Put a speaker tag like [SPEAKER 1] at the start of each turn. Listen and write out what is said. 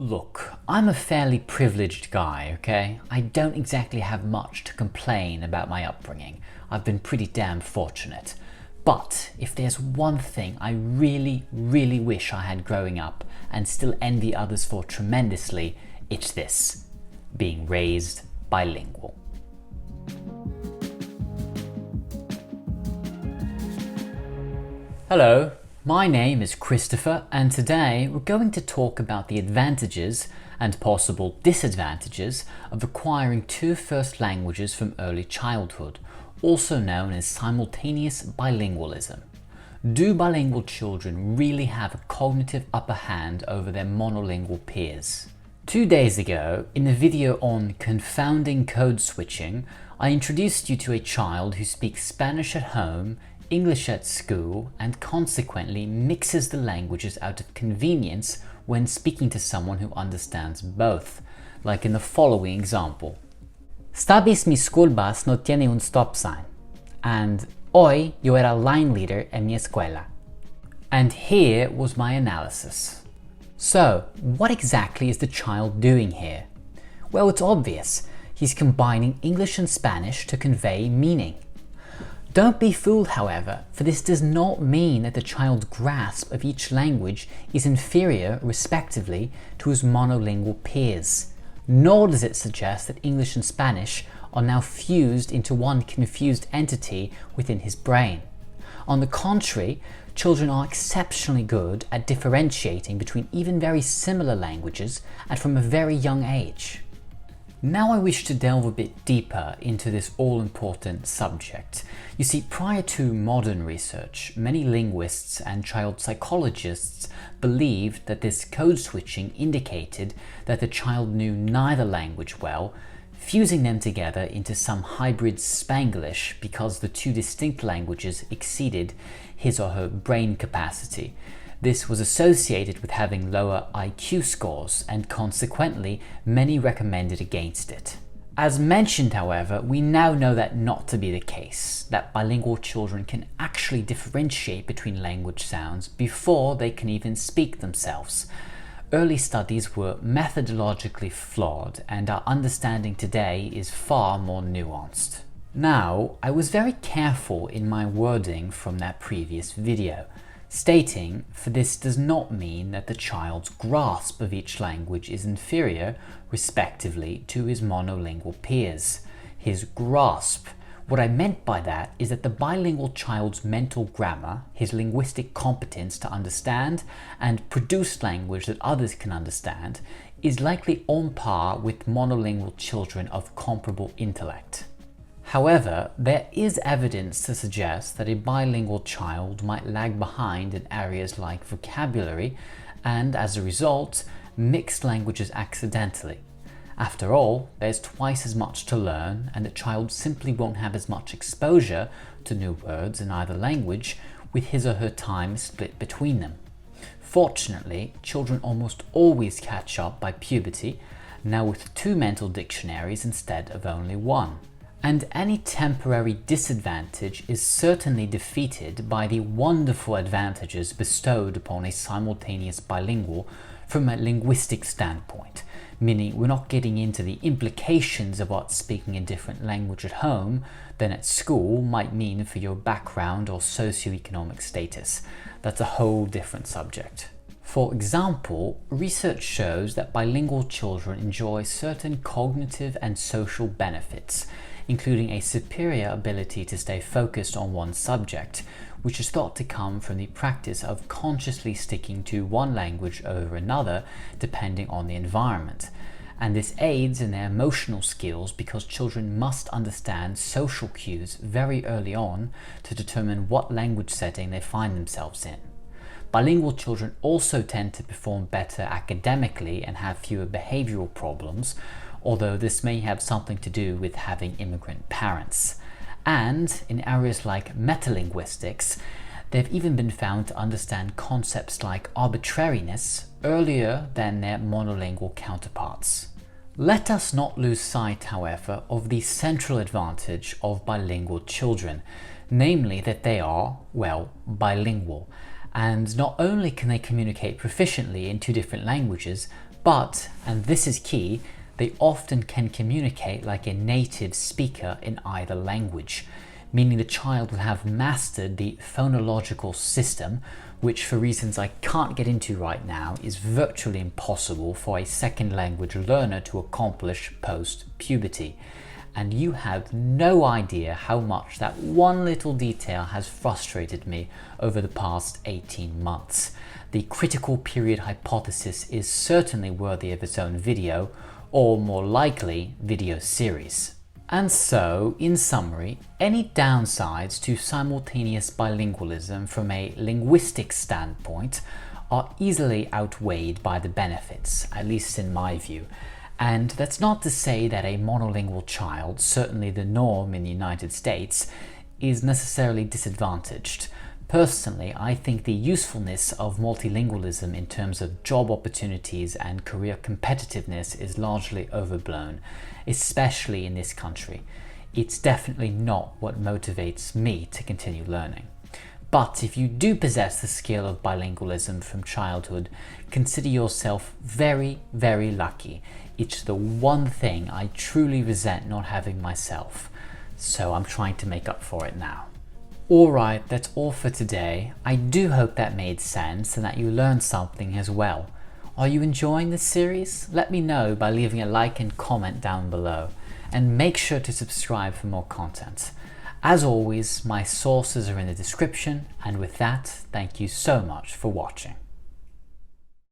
[SPEAKER 1] Look, I'm a fairly privileged guy, okay? I don't exactly have much to complain about my upbringing. I've been pretty damn fortunate. But if there's one thing I really wish I had growing up and still envy others for tremendously, it's this: being raised bilingual. Hello, my name is Christopher, and today we're going to talk about the advantages and possible disadvantages of acquiring two first languages from early childhood, also known as simultaneous bilingualism. Do bilingual children really have a cognitive upper hand over their monolingual peers? 2 days ago, in a video on confounding code switching, I introduced you to a child who speaks Spanish at home, English at school, and consequently mixes the languages out of convenience when speaking to someone who understands both, like in the following example. Stabis mi school bus no tiene un stop sign, and hoy yo era line leader en mi escuela. And here was my analysis. So, what exactly is the child doing here? Well, it's obvious. He's combining English and Spanish to convey meaning. Don't be fooled, however, for this does not mean that the child's grasp of each language is inferior, respectively, to his monolingual peers. Nor does it suggest that English and Spanish are now fused into one confused entity within his brain. On the contrary, children are exceptionally good at differentiating between even very similar languages and from a very young age. Now I wish to delve a bit deeper into this all-important subject. You see, prior to modern research, many linguists and child psychologists believed that this code switching indicated that the child knew neither language well, fusing them together into some hybrid Spanglish because the two distinct languages exceeded his or her brain capacity. This was associated with having lower IQ scores, and consequently many recommended against it. As mentioned, however, we now know that not to be the case, that bilingual children can actually differentiate between language sounds before they can even speak themselves. Early studies were methodologically flawed, and our understanding today is far more nuanced. Now, I was very careful in my wording from that previous video, stating, for this does not mean that the child's grasp of each language is inferior, respectively, to his monolingual peers. His grasp. What I meant by that is that the bilingual child's mental grammar, his linguistic competence to understand and produce language that others can understand, is likely on par with monolingual children of comparable intellect. However, there is evidence to suggest that a bilingual child might lag behind in areas like vocabulary and, as a result, mix languages accidentally. After all, there's twice as much to learn, and a child simply won't have as much exposure to new words in either language with his or her time split between them. Fortunately, children almost always catch up by puberty, now with 2 mental dictionaries instead of only 1. And any temporary disadvantage is certainly defeated by the wonderful advantages bestowed upon a simultaneous bilingual from a linguistic standpoint, meaning we're not getting into the implications of what speaking a different language at home than at school might mean for your background or socioeconomic status. That's a whole different subject. For example, research shows that bilingual children enjoy certain cognitive and social benefits, including a superior ability to stay focused on one subject, which is thought to come from the practice of consciously sticking to one language over another depending on the environment. And this aids in their emotional skills because children must understand social cues very early on to determine what language setting they find themselves in. Bilingual children also tend to perform better academically and have fewer behavioral problems, although this may have something to do with having immigrant parents. And in areas like metalinguistics, they've even been found to understand concepts like arbitrariness earlier than their monolingual counterparts. Let us not lose sight, however, of the central advantage of bilingual children, namely that they are, well, bilingual. And not only can they communicate proficiently in 2 different languages, But, and this is key, they often can communicate like a native speaker in either language, meaning the child will have mastered the phonological system, which for reasons I can't get into right now is virtually impossible for a second language learner to accomplish post-puberty. And you have no idea how much that one little detail has frustrated me over the past 18 months. The critical period hypothesis is certainly worthy of its own video, or more likely, video series. And so, in summary, any downsides to simultaneous bilingualism from a linguistic standpoint are easily outweighed by the benefits, at least in my view. And that's not to say that a monolingual child, certainly the norm in the United States, is necessarily disadvantaged. Personally, I think the usefulness of multilingualism in terms of job opportunities and career competitiveness is largely overblown, especially in this country. It's definitely not what motivates me to continue learning. But if you do possess the skill of bilingualism from childhood, consider yourself very, very lucky. It's the one thing I truly resent not having myself, so I'm trying to make up for it now. Alright, that's all for today. I do hope that made sense and that you learned something as well. Are you enjoying this series? Let me know by leaving a like and comment down below, and make sure to subscribe for more content. As always, my sources are in the description, and with that, thank you so much for watching.